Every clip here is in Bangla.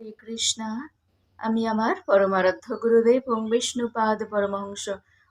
হরে কৃষ্ণা। আমি আমার পরমারাধ্য গুরুদেব ওং বিষ্ণুপাদ পরমহংস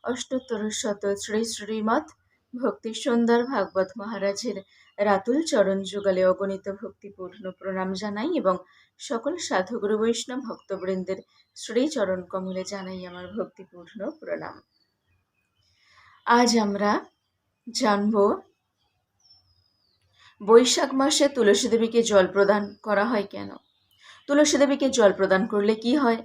অষ্টোত্তর শত শ্রী শ্রীমৎ ভক্তি সুন্দর ভাগবত মহারাজের রাতুল চরণ যুগলে অগণিত ভক্তিপূর্ণ প্রণাম জানাই এবং সকল সাধুগুরু বৈষ্ণব ভক্তবৃন্দের শ্রীচরণ কমলে জানাই আমার ভক্তিপূর্ণ প্রণাম। আজ আমরা জানব বৈশাখ মাসে তুলসী দেবীকে জল প্রদান করা হয় কেন, তুলসী দেবীকে জল প্রদান করলে কি হয়,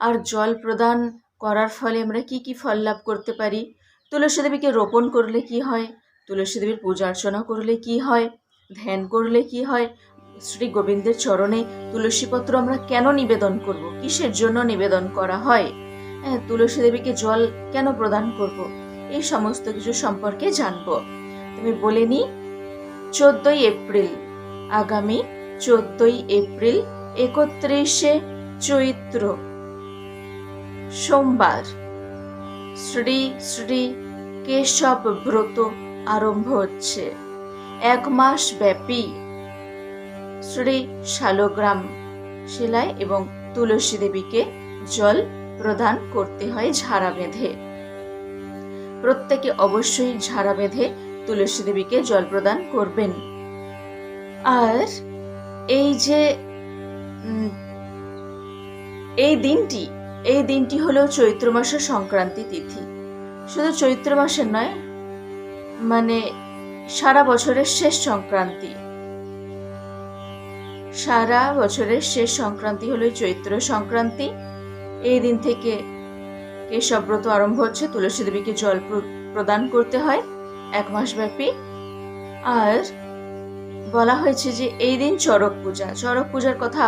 আর জল প্রদান করার ফলে আমরা কি কি ফল লাভ করতে পারি, তুলসী দেবীকে রোপণ করলে কি হয়, তুলসী দেবীর পূজা অর্চনা করলে কি হয়, ধ্যান করলে কি হয়, শ্রী গোবিন্দের চরণে তুলসী পত্র আমরা কেন নিবেদন করব, কিসের জন্য নিবেদন করা হয়, তুলসী দেবীকে জল কেন প্রদান করব, এই সমস্ত কিছু সম্পর্কে জানব। তুমি বলে নি 14ই এপ্রিল, আগামী 14ই এপ্রিল 31শে চৈত্র সোমবার শ্রী শ্রী কেশব ব্রত আরম্ভ হচ্ছে। 1 মাস ব্যাপী শ্রী শালগ্রাম শিলায় এবং তুলসী দেবীকে জল প্রদান করতে হয় ঝাড়া বেঁধে। প্রত্যেকে অবশ্যই ঝাড়া বেঁধে তুলসী দেবীকে জল প্রদান করবেন। আর এই যে এই দিনটি হলো চৈত্র মাসের সংক্রান্তি তিথি। শুধু চৈত্র মাসের নয়, মানে সারা বছরের শেষ সংক্রান্তি, সারা বছরের শেষ সংক্রান্তি হলো চৈত্র সংক্রান্তি। এই দিন থেকে কেশব ব্রত আরম্ভ হচ্ছে, তুলসী দেবীকে জল প্রদান করতে হয় 1 মাস ব্যাপী। আর বলা হয়েছে যে এই দিন চড়ক পূজার কথা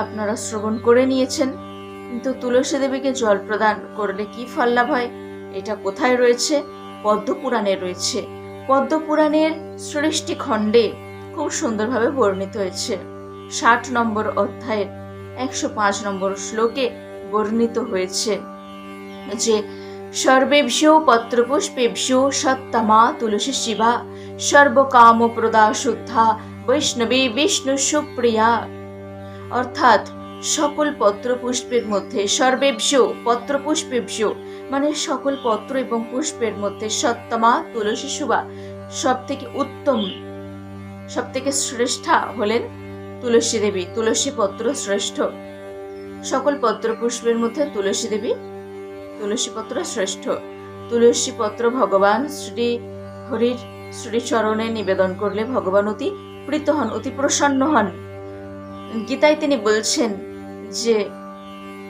আপনারা শ্রবণ করে নিয়েছেন। কিন্তু তুলসী দেবীকে জল প্রদান করলে কি ফল লাভ হয়, এটা কোথায় রয়েছে? পদ্মপুরাণে রয়েছে। পদ্মপুরাণের সৃষ্টি খণ্ডে খুব সুন্দরভাবে বর্ণিত হয়েছে। 60 নম্বর অধ্যায়ের 105 নম্বর শ্লোকে বর্ণিত হয়েছে যে সর্বেভ্যো পত্রপুষ্পেভ্যো সত্তমা তুলসী শিবা সর্বকামপ্রদা শুদ্ধা বৈষ্ণবী বিষ্ণু সুপ্রিয়া। অর্থাৎ সকল পত্রপুষ্পের মধ্যে, সর্বেভ্যো পত্রপুষ্পেভ্যো মানে সকল পত্র এবং পুষ্পের মধ্যে সত্তমা তুলসী শিবা, সব থেকে উত্তম, সব থেকে শ্রেষ্ঠা হলেন তুলসী দেবী। তুলসী পত্র শ্রেষ্ঠ, সকল পত্র পুষ্পের মধ্যে তুলসী দেবী, তুলসী পত্র শ্রেষ্ঠ। তুলসী পত্র ভগবান শ্রী হরির শ্রীচরণে নিবেদন করলে ভগবান অতি প্রীত হন, অতি প্রসন্ন হন। গীতায় তিনি বলছেন যে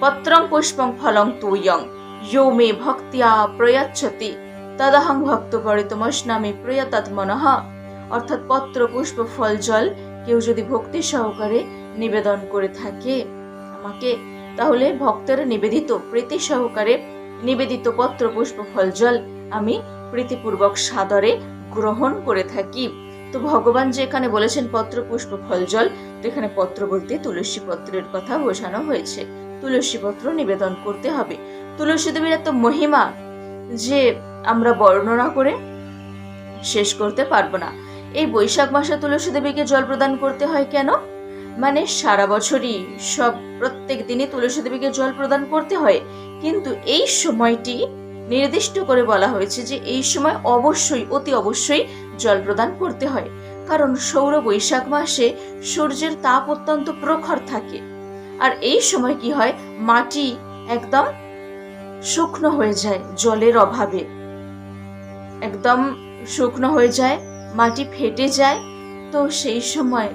পত্রং পুষ্পং ফলং তুয়ং ইয়ো মে ভক্তিয়া প্রয়াচ্ছতি তদহং ভক্ত পরিতমস্নামি প্রয়াতাত্মনঃ। অর্থাৎ পত্র পুষ্প ফল জল কেউ যদি ভক্তি সহকারে নিবেদন করে থাকে আমাকে, তাহলে ভক্তের নিবেদিত, প্রীতি সহকারে নিবেদিত পত্র পুষ্প ফল জল আমি প্রীতিপূর্বক সাদরে গ্রহণ করে থাকি। তো ভগবান যে এখানে বলেছেন পত্র পুষ্প ফল জল, তো এখানে পত্র বলতে তুলসী পত্রের কথা বোঝানো হয়েছে। তুলসী পত্র নিবেদন করতে হবে। তুলসী দেবীর এত মহিমা যে আমরা বর্ণনা করে শেষ করতে পারবো না। এই বৈশাখ মাসে তুলসী দেবীকে জল প্রদান করতে হয় কেন? মানে সারা বছরই প্রত্যেক দিনই তুলসী দেবীকে জল প্রদান করতে হয়, কিন্তু এই সময়টি নির্দিষ্ট করে বলা হয়েছে যে এই সময় অবশ্যই, অতি অবশ্যই জল প্রদান করতে হয়। কারণ সৌর বৈশাখ মাসে সূর্যের তাপ অত্যন্ত প্রখর থাকে, আর এই সময় কি হয়, মাটি একদম শুকনো হয়ে যায়, জলের অভাবে একদম শুকনো হয়ে যায়, মাটি ফেটে যায়। তো সেই সময়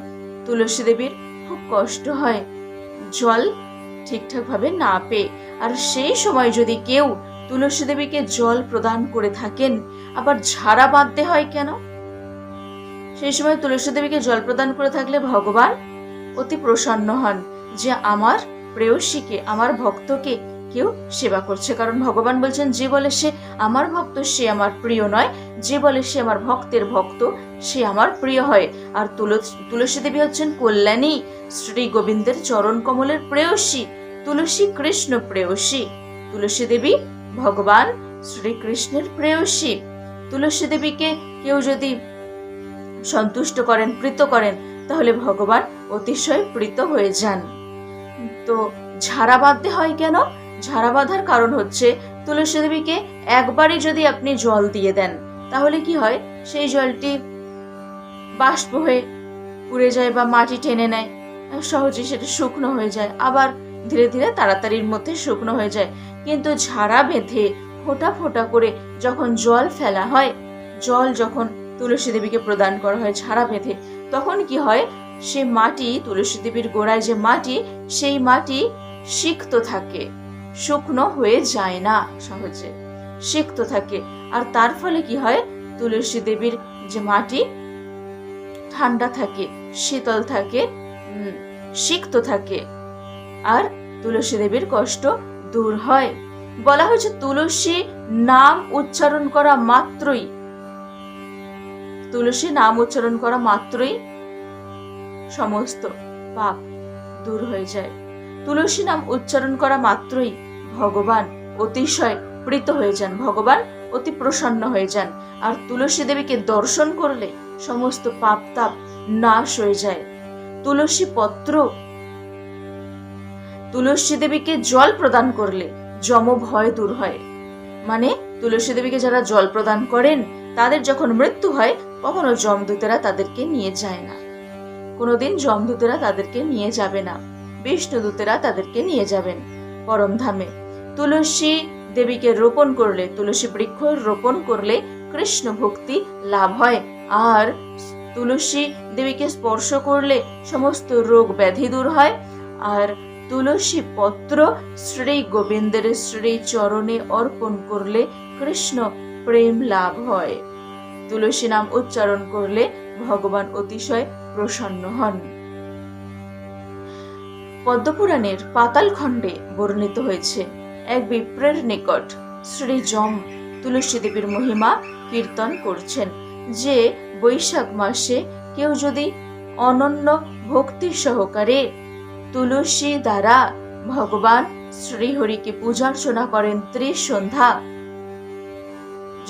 তুলসী দেবীর খুব কষ্ট হয় জল ঠিকঠাক ভাবে না পেয়ে। আর সেই সময় যদি কেউ তুলসী দেবীকে জল প্রদান করে থাকেন, আবার ঝাড়া বাঁধতে হয় কেন? সেই সময় তুলসী দেবীকে জল প্রদান করে থাকলে ভগবান অতি প্রসন্ন হন যে আমার প্রেয়সীকে, আমার ভক্তকে কেউ সেবা করছে। কারণ ভগবান বলছেন যে বলে সে আমার ভক্ত সে আমার প্রিয় নয়, যে বলে সে আমার ভক্তের ভক্ত সে আমার প্রিয় হয়। আর তুলসী দেবী হচ্ছেন কল্যাণী, শ্রী গোবিন্দের চরণ কমলের প্রেয়সী, তুলসী কৃষ্ণ প্রেয়সী। তুলসী দেবী ভগবান শ্রীকৃষ্ণের প্রেয়সী। তুলসী দেবীকে কেউ যদি সন্তুষ্ট করেন, প্রীত করেন, তাহলে ভগবান অতিশয় প্রীত হয়ে যান। তো ঝাড়া বাঁধতে হয় কেন? ঝাড়া বাঁধার কারণ হচ্ছে তুলসী দেবীকে একবারই যদি আপনি জল দিয়ে দেন, তাহলে কি হয়, সেই জলটি বাষ্প হয়ে উড়ে যায় বা মাটি টেনে নেয়, সহজে সেটা শুকনো হয়ে যায়, আবার ধীরে ধীরে তাড়াতাড়ির মধ্যে শুকনো হয়ে যায়। কিন্তু ঝাড়া বেঁধে ফোঁটা ফোঁটা করে যখন জল ফেলা হয়, জল যখন তুলসী দেবীকে প্রদান করা হয় ঝাড়া বেঁধে, তখন কি হয়, সে মাটি, তুলসী দেবীর গোড়ায় যে মাটি, সেই মাটি সিক্ত থাকে, শুকনো হয়ে যায় না, সহজে সিক্ত থাকে। আর তার ফলে কি হয়, তুলসী দেবীর যে মাটি ঠান্ডা থাকে, শীতল থাকে, সিক্ত থাকে, আর তুলসী দেবীর কষ্ট দূর হয়। বলা হয়েছে তুলসী নাম উচ্চারণ করা মাত্রই, তুলসী নাম উচ্চারণ করা মাত্রই সমস্ত পাপ দূর হয়ে যায়। তুলসী নাম উচ্চারণ করা মাত্রই ভগবান অতিশয় প্রীত হয়ে যান, ভগবান অতি প্রসন্ন হয়ে যান। আর তুলসী দেবীকে দর্শন করলে সমস্ত পাপ তাপ নাশ হয়ে যায়। তুলসী পত্র, তুলসী দেবীকে জল প্রদান করলে যম ভয় দূর হয়। মানে তুলসী দেবীকে যারা জল প্রদান করেন, তাদের যখন মৃত্যু হয়, কখনো যমদূতেরা তাদেরকে নিয়ে যায় না, কোনোদিন যমদূতেরা তাদেরকে নিয়ে যাবে না, বিষ্ণুদূতেরা তাদেরকে নিয়ে যাবেন পরমধামে। তুলসী দেবীকে রোপণ করলে, তুলসী বৃক্ষ রোপণ করলে কৃষ্ণ ভক্তি লাভ হয়। আর তুলসী দেবীকে স্পর্শ করলে সমস্ত রোগ ব্যাধি দূর হয়। আর তুলসী পত্র শ্রী গোবিন্দের শ্রী চরণে অর্পণ করলে কৃষ্ণ প্রেম লাভ হয়। তুলসী নাম উচ্চারণ করলে ভগবান অতিশয় প্রসন্ন হন। পদ্মপুরাণের পাতাল খণ্ডে বর্ণিত হয়েছে, এক বিপ্রের নিকট শ্রী যম তুলসী দেবীর মহিমা কীর্তন করছেন, যে বৈশাখ মাসে কেউ যদি অনন্য ভক্তি সহকারে তুলসী দ্বারা ভগবান শ্রীহরিকে পূজার্চনা করেন, ত্রিসন্ধ্যা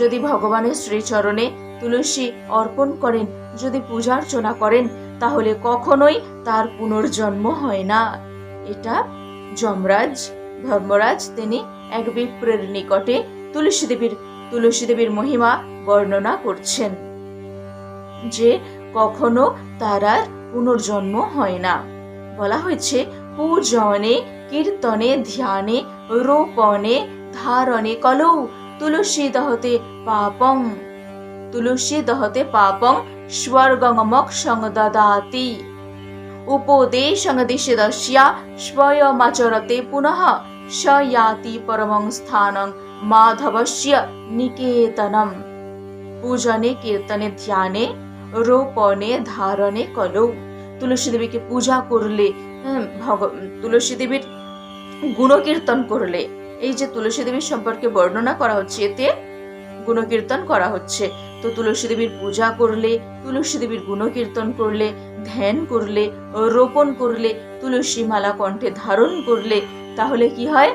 যদি ভগবানের শ্রীচরণে তুলসী অর্পণ করেন, যদি পূজার্চনা করেন, তাহলে কখনোই তার পুনর্জন্ম হয় না। এটা যমরাজ ধর্মরাজ তিনি এক বিপ্রের নিকটে তুলসী দেবীর মহিমা বর্ণনা করছেন, যে কখনো তার আর পুনর্জন্ম হয় না। বলা হয়েছে, পূজনে কীর্তনে ধ্যানে রোপণে ধারণে কলৌ তুলসী দহতে পাপং, তুলসী দহতে পাপং স্বর্গং মোক্ষং দদাতি উপদেশং দিশদস্যা স্বয়মাচরতে পুনঃ স याति परमं स्थानं माधवस्य निकेतनम्। पूजने कीर्तने ध्याने रोपणे ধারণে কলৌ। তুলসী দেবীকে পূজা করলে, তুলসী দেবীর গুণকীর্তন করলে, এই যে তুলসী দেবীর সম্পর্কে বর্ণনা করা হচ্ছে, এতে গুণকীর্তন করা হচ্ছে। তো তুলসী দেবীর পূজা করলে, তুলসী দেবীর গুণকীর্তন করলে, ধ্যান করলে, রোপণ করলে, তুলসী মালা কণ্ঠে ধারণ করলে, তাহলে কি হয়,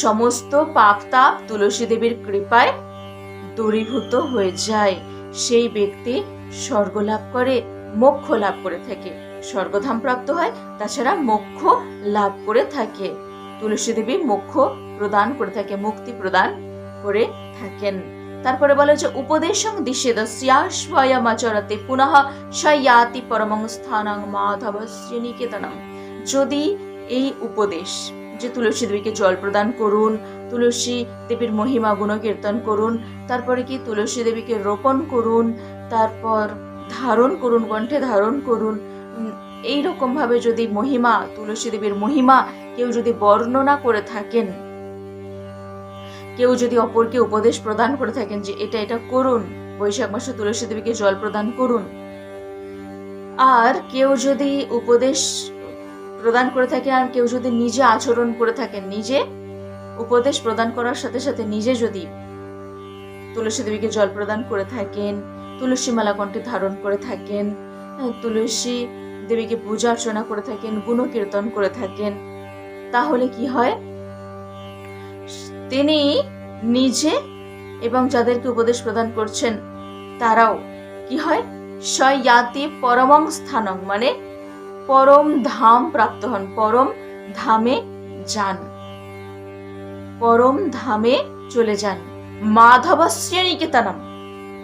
সমস্ত পাপ তাপ তুলসী দেবীর কৃপায় দূরীভূত হয়ে যায়। সেই ব্যক্তি স্বর্গ লাভ করে, মোক্ষ লাভ করে থাকে, স্বর্গধাম প্রাপ্ত হয়, তাছাড়া মোক্ষ লাভ করে থাকে। তুলসী দেবী মোক্ষ প্রদান করে থাকে, মুক্তি প্রদান করে থাকেন। তারপরে বলা যে উপদেশং দিশেদস্যা স্বয়মাচরতে পুনঃ স याति परमं स्थानं माधवस्य निकेतनम्। যদি এই উপদেশ, যে তুলসী দেবীকে জল প্রদান করুন, তুলসী দেবীর মহিমা গুণ কীর্তন করুন, তারপরে কি তুলসী দেবীকে রোপণ করুন, তারপর ধারণ করুন, কণ্ঠে ধারণ করুন, এইরকম ভাবে যদি মহিমা, তুলসী দেবীর মহিমা কেউ যদি বর্ণনা করে থাকেন, কেউ যদি অপরকে উপদেশ প্রদান করে থাকেন যে এটা এটা করুন, বৈশাখ মাসে তুলসী দেবীকে জল প্রদান করুন, আর কেউ যদি উপদেশ প্রদান করে থাকেন, আর কেউ যদি নিজে আচরণ করে থাকেন, নিজে উপদেশ প্রদান করার সাথে সাথে নিজে যদি তুলসী দেবীকে জল প্রদান করে থাকেন, তুলসী মালা কণ্ঠে ধারণ করে থাকেন, তুলসী দেবীকে পূজা অর্চনা করে থাকেন, গুণ কীর্তন করে থাকেন, তাহলে কি হয়, তিনি নিজে এবং যাদেরকে উপদেশ প্রদান করছেন তারাও কি হয়, স याति परमं स्थानं, মানে পরম ধাম প্রাপ্ত হন, পরম ধামে যান, পরম ধামে চলে যান। মাধবস্য নিকেতনম,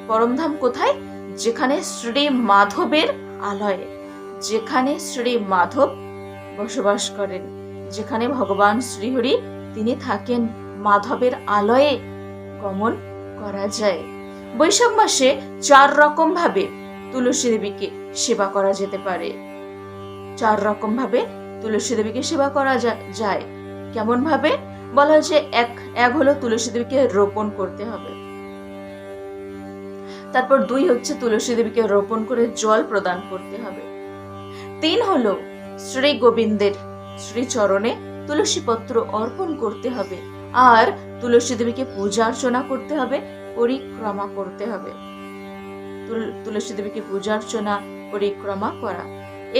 পরম ধাম কোথায়? যেখানে শ্রী মাধবের আলয়, যেখানে শ্রী মাধব বসবাস করেন, যেখানে ভগবান শ্রীহরি তিনি থাকেন, মাধবের আলয়ে গমন করা যায়। বৈশাখ মাসে 4 রকম ভাবে তুলসী দেবীকে সেবা করা যেতে পারে। 4 রকম ভাবে তুলসী দেবীকে সেবা করা যায়। কেমন ভাবে? বলা হয়েছে এক হলো তুলসী দেবীকে রোপণ করতে হবে, তারপর 2 হচ্ছে তুলসী দেবীকে রোপণ করে জল প্রদান করতে হবে, 3 হলো শ্রী গোবিন্দের শ্রীচরণে তুলসী পত্র অর্পণ করতে হবে, আর তুলসী দেবীকে পূজা অর্চনা করতে হবে, পরিক্রমা করতে হবে। তুলসী দেবীকে পূজা অর্চনা পরিক্রমা করা,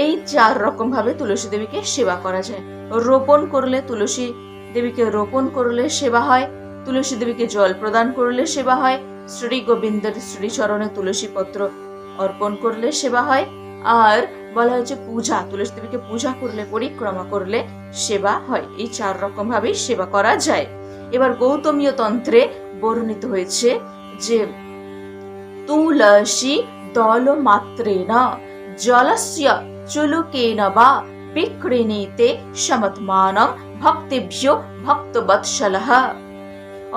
এই 4 রকম ভাবে তুলসী দেবীকে সেবা করা যায়। রোপণ করলে, তুলসী দেবীকে রোপণ করলে সেবা হয়, তুলসী দেবীকে জল প্রদান করলে সেবা হয়, শ্রী গোবিন্দের শ্রীচরণে তুলসী পত্র অর্পণ করলে সেবা হয়, আর বলা হয়েছে পূজা, তুলসী দেবীকে পূজা করলে, পরিক্রমা করলে সেবা হয়। এই 4 রকম ভাবেই সেবা করা যায়। এবার গৌতমীয় তন্ত্রে বর্ণিত হয়েছে যে তুলসী দল মাত্রেণ জলস্য চুলুকেন বা বিক্রিণীতে সমৎমানম ভক্তেভ্যো ভক্তবৎসলঃ।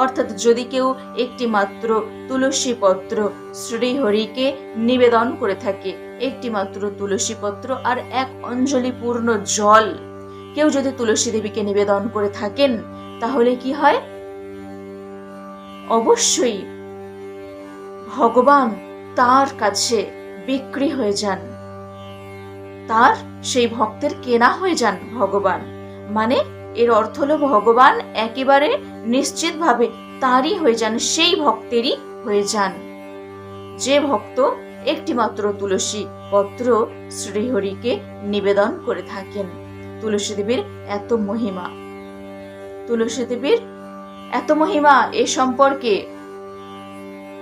অর্থাৎ যদি কেউ একটি মাত্র তুলসী পত্র শ্রীহরিকে নিবেদন করে থাকে, একটি মাত্র তুলসী পত্র আর 1 অঞ্জলি পূর্ণ জল কেউ যদি তুলসী দেবীকে নিবেদন করে থাকেন, তাহলে কি হয়? অবশ্যই ভগবান তার কাছে বিক্রি হয়ে যান, তার সেই ভক্তের কেনা হয়ে যান ভগবান। মানে এর অর্থ হলো ভগবান একেবারে নিশ্চিতভাবে তারই হয়ে যান, সেই ভক্তেরই হয়ে যান যে ভক্ত একটি মাত্র তুলসী পত্র শ্রীহরিকে নিবেদন করে থাকেন। তুলসী দেবীর এত মহিমা, তুলসী দেবীর এত মহিমা। এ সম্পর্কে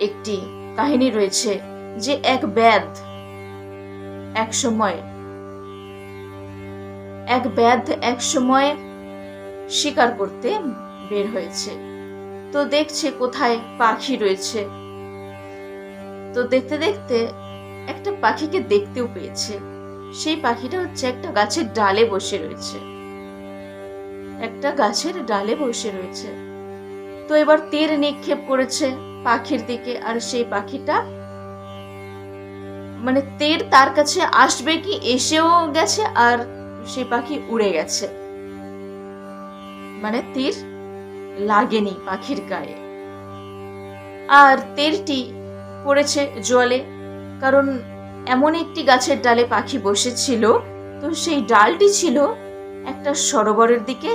একটি কাহিনী রয়েছে যে এক ব্যাধ এক সময় শিকার করতে বের হয়েছে। তো দেখছে কোথায় পাখি রয়েছে, তো দেখতে দেখতে একটা পাখিকে দেখতেও পেয়েছে। সেই পাখিটা হচ্ছে একটা গাছের ডালে বসে রয়েছে, একটা গাছের ডালে বসে রয়েছে। তো এবার তীর নিক্ষেপ করেছে পাখির দিকে, আর সেই পাখিটা মানে তীর তার কাছে আসবে কি এসেও গেছে, আর সেই পাখি উড়ে গেছে, মানে তীর লাগেনি পাখির গায়ে। আর তীরটি পড়েছে জলে, কারণ এমন একটি গাছের ডালে পাখি বসেছিল, তো সেই ডালটি ছিল একটা সরোবরের দিকে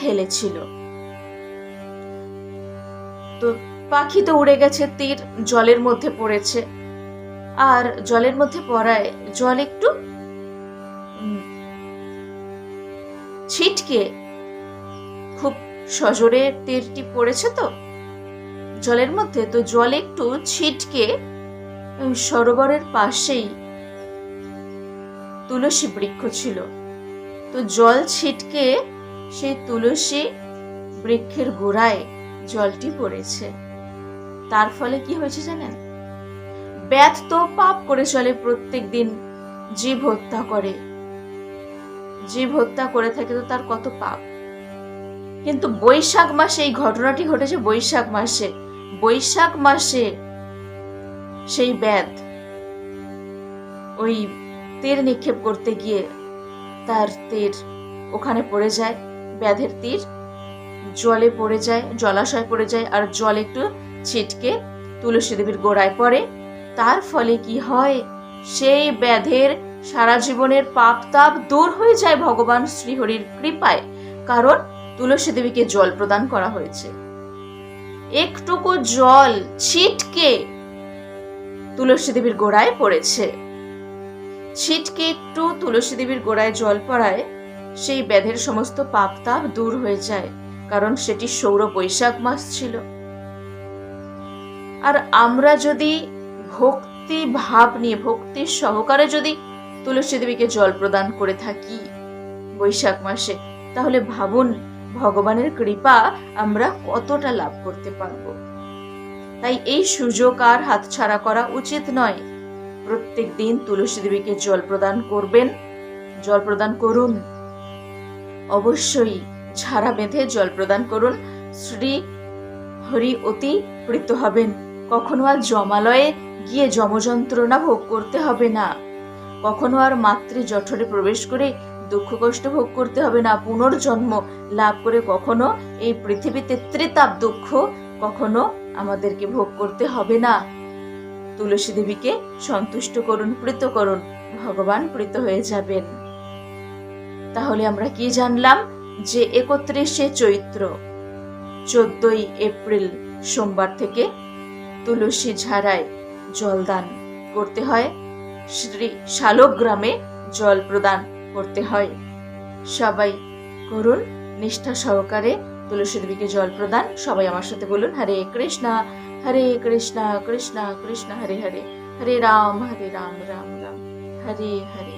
হেলেছিল। তো পাখি তো উড়ে গেছে, তীর জলের মধ্যে পড়েছে, আর জলের মধ্যে পড়ায় জল একটু ছিটকে, খুব সজোরে তীরটি পড়েছে তো জলের মধ্যে, তো জল একটু ছিটকে সরোবরের পাশেই তুলসী বৃক্ষ ছিল, তো জল ছিটকে সেই তুলসী বৃক্ষের গোড়ায় জলটি পড়েছে। তার ফলে কি হয়েছে জানেন? ব্যাধ তো পাপ করে চলে, প্রত্যেক দিন জীব হত্যা করে থাকে, তো তার কত পাপ। কিন্তু বৈশাখ মাসে এই ঘটনাটি ঘটেছে। বৈশাখ মাসে সেই ব্যাধ ওই তীর নিক্ষেপ করতে গিয়ে তার তীর ওখানে পড়ে যায়, ব্যাধের তীর জলে পড়ে যায়, জলাশয় পড়ে যায়, আর জল একটু ছিটকে তুলসী দেবীর গোড়ায় পড়ে। তার ফলে কি হয়? সেই ব্যাধের সারা জীবনের পাপ তাপ দূর হয়ে যায় ভগবান শ্রীহরির কৃপায়, কারণ তুলসী দেবীকে জল প্রদান করা হয়েছে। একটুকু জল ছিটকে তুলসী দেবীর গোড়ায় পড়েছে, ছিটকে একটু তুলসী দেবীর গোড়ায় জল পড়ায় সেই ব্যাধের সমস্ত পাপ তাপ দূর হয়ে যায়, কারণ সেটি সৌর বৈশাখ মাস ছিল। আর আমরা যদি ভক্তি ভক্তি ভাব নিয়ে ভক্তির সহকারে যদি তুলসী দেবীকে জল প্রদান করে থাকি বৈশাখ মাসে, তাহলে ভাবুন ভগবানের কৃপা আমরা কতটা লাভ করতে পারবো। তাই এই সুযোগ আর হাতছাড়া করা উচিত নয়। প্রত্যেক দিন তুলসী দেবীকে জল প্রদান করবেন, জল প্রদান করুন। অবশ্যই ঝাড়া বেঁধে জল প্রদান করুন। শ্রী হরি অতি প্রীত হবেন। কখনো আর জমালয়ে গিয়ে যমযন্ত্রণা ভোগ করতে হবে না। কখনো আর মাতৃ জঠরে প্রবেশ করে দুঃখ কষ্ট ভোগ করতে হবে না। পুনর্জন্ম লাভ করে কখনো এই পৃথিবীতে ত্রিতাপ দুঃখ কখনো আমাদেরকে ভোগ করতে হবে না। তুলসী দেবীকে সন্তুষ্ট করুন, প্রীত করুন, ভগবান প্রীত হয়ে যাবেন। তাহলে আমরা কি জানলাম? যে 31শে চৈত্র 14ই এপ্রিল সোমবার থেকে তুলসী ঝাড়ায় জলদান করতে হয়, শ্রী শালগ্রামে জল প্রদান করতে হয়। সবাই করুন নিষ্ঠা সহকারে তুলসী দেবীকে জল প্রদান। সবাই আমার সাথে বলুন, হরে কৃষ্ণা কৃষ্ণ কৃষ্ণ হরে হরে, হরে রাম রাম রাম হরে হরে।